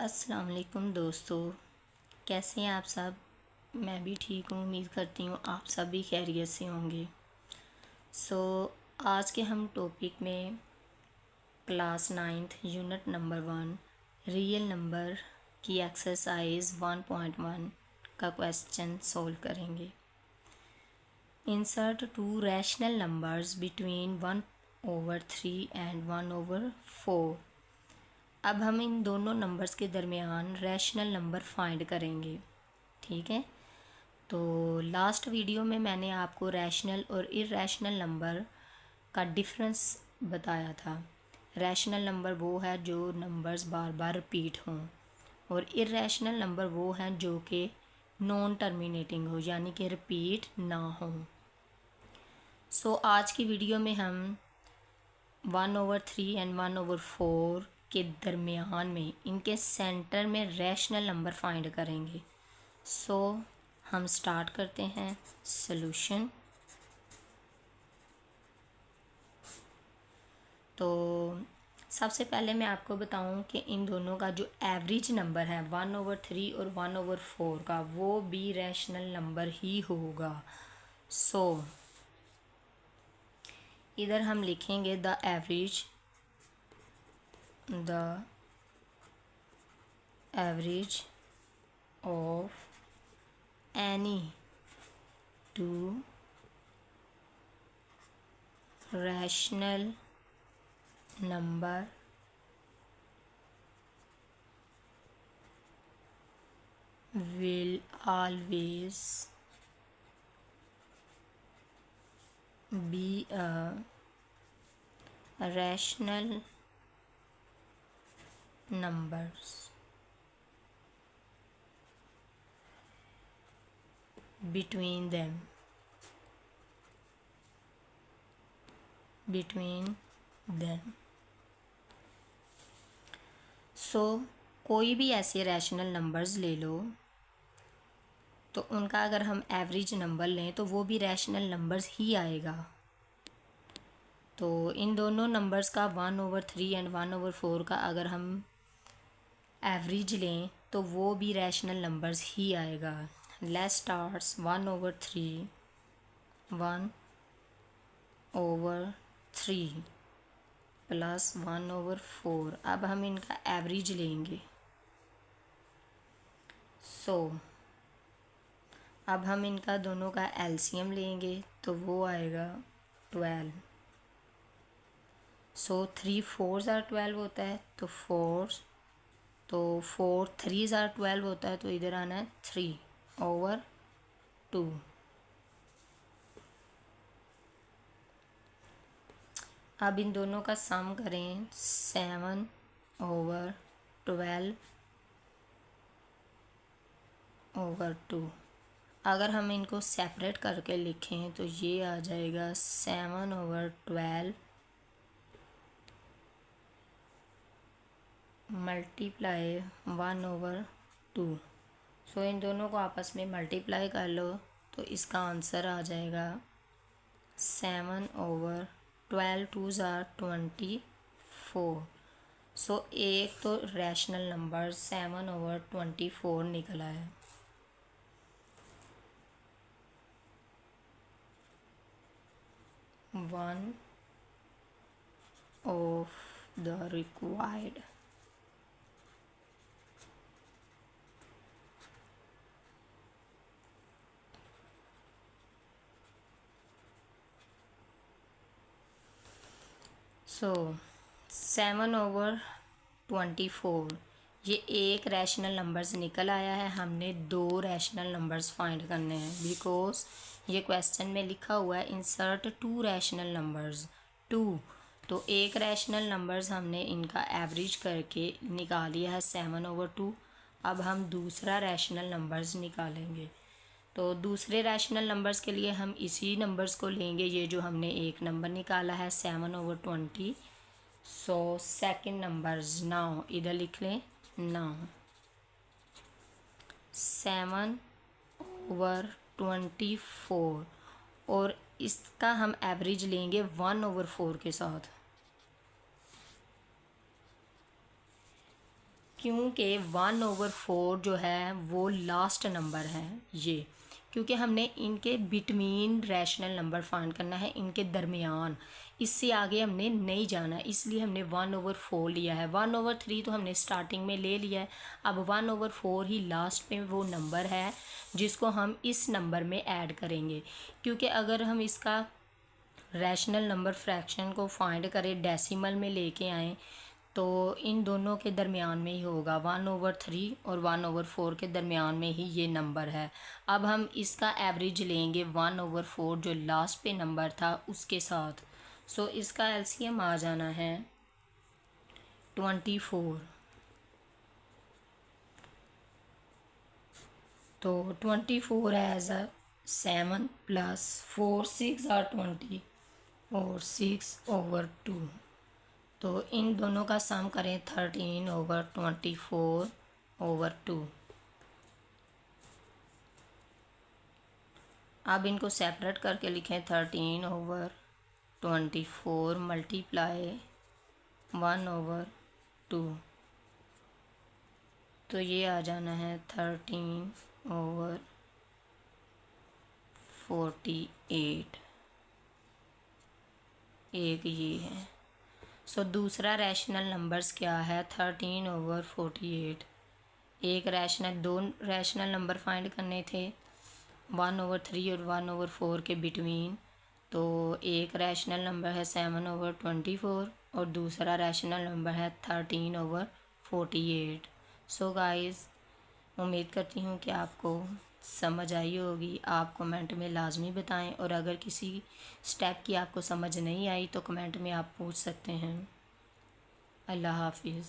अस्सलाम वालेकुम दोस्तों, कैसे हैं आप सब। मैं भी ठीक हूँ। उम्मीद करती हूँ आप सब भी खैरियत से होंगे। आज के हम टॉपिक में class 9th unit number 1 real number की एक्सरसाइज 1.1 का क्वेश्चन सॉल्व करेंगे। Insert to rational numbers between 1/3 and 1/4। अब हम इन दोनों नंबर्स के दरमियान रैशनल नंबर फाइंड करेंगे। ठीक है, तो लास्ट वीडियो में मैंने आपको रैशनल और इर्रेशनल नंबर का डिफरेंस बताया था। रैशनल नंबर वो है जो नंबर्स बार बार रिपीट हों, और इर्रेशनल नंबर वो हैं जो कि नॉन टर्मिनेटिंग हो, यानी कि रिपीट ना हो। आज की वीडियो में हम 1/3 एंड 1/4 के दरमियान में इनके सेंटर में रैशनल नंबर फाइंड करेंगे। हम स्टार्ट करते हैं सॉल्यूशन। तो सबसे पहले मैं आपको बताऊं कि इन दोनों का जो एवरेज नंबर है 1/3 और 1/4 का, वो भी रैशनल नंबर ही होगा। इधर हम लिखेंगे the average of any two rational number will always be a rational numbers between them कोई भी ऐसे रैशनल नंबर्स ले लो, तो उनका अगर हम एवरेज नंबर लें तो वो भी रैशनल नंबर्स ही आएगा। तो इन दोनों नंबर्स का 1/3 एंड 1/4 का अगर हम एवरेज लें तो वो भी रैशनल नंबर्स ही आएगा। Let's start 1/3 plus 1/4। अब हम इनका एवरेज लेंगे। अब हम इनका दोनों का एलसीएम लेंगे तो वो आएगा 12। 3 4s are 12 होता है, तो 4 3s are 12 होता है, तो इधर आना है 3/2। अब इन दोनों का सम करें 7/12/2। अगर हम इनको सेपरेट करके लिखें तो ये आ जाएगा 7/12 मल्टीप्लाई 1/2। इन दोनों को आपस में मल्टीप्लाई कर लो तो इसका आंसर आ जाएगा 7/12 2s are 24। एक तो रैशनल नंबर 7/24 निकला है। One of the required सो 7/24 ये एक रैशनल नंबर्स निकल आया है। हमने 2 रैशनल नंबर्स फाइंड करने हैं, बिकॉज ये क्वेश्चन में लिखा हुआ है इंसर्ट 2 रैशनल नंबर्स 2। तो एक रैशनल नंबर्स हमने इनका एवरेज करके निकाल लिया है 7/2। अब हम दूसरा रैशनल नंबर्स निकालेंगे। तो दूसरे रैशनल नंबर्स के लिए हम इसी नंबर्स को लेंगे, ये जो हमने एक नंबर निकाला है 7/20। सेकंड नंबर्स नाउ इधर लिख लें। नाउ 7/24 और इसका हम एवरेज लेंगे 1/4 के साथ। क्योंकि 1/4 जो है वो लास्ट नंबर है ये, क्योंकि हमने इनके बिटवीन रैशनल नंबर फाइंड करना है, इनके दरमियान, इससे आगे हमने नहीं जाना, इसलिए हमने 1/4 लिया है। 1/3 तो हमने स्टार्टिंग में ले लिया है, अब 1/4 ही लास्ट में वो नंबर है जिसको हम इस नंबर में ऐड करेंगे। क्योंकि अगर हम इसका रैशनल नंबर फ्रैक्शन को फाइंड करें, डेसिमल में लेके आएँ, तो इन दोनों के दरमियान में ही होगा, 1/3 और 1/4 के दरमियान में ही ये नंबर है। अब हम इसका एवरेज लेंगे 1/4 जो लास्ट पे नंबर था उसके साथ। सो इसका एलसीएम आ जाना है 24। तो 24 एज अ 7 + 4 6 are 20 और 6/2। तो इन दोनों का सम करें 13/24/2। अब इनको सेपरेट करके लिखें 13/24 मल्टीप्लाई 1/2। तो ये आ जाना है 13/48। एक ये है। सो दूसरा रैशनल नंबर्स क्या है, 13/48। एक रैशनल, दो रैशनल नंबर फाइंड करने थे 1/3 और 1/4 के बिटवीन। तो एक रैशनल नंबर है 7/24 और दूसरा रैशनल नंबर है 13/48। सो गाइस, उम्मीद करती हूँ कि आपको समझ आई होगी। आप कमेंट में लाजमी बताएं, और अगर किसी स्टेप की आपको समझ नहीं आई तो कमेंट में आप पूछ सकते हैं। अल्लाह हाफिज़।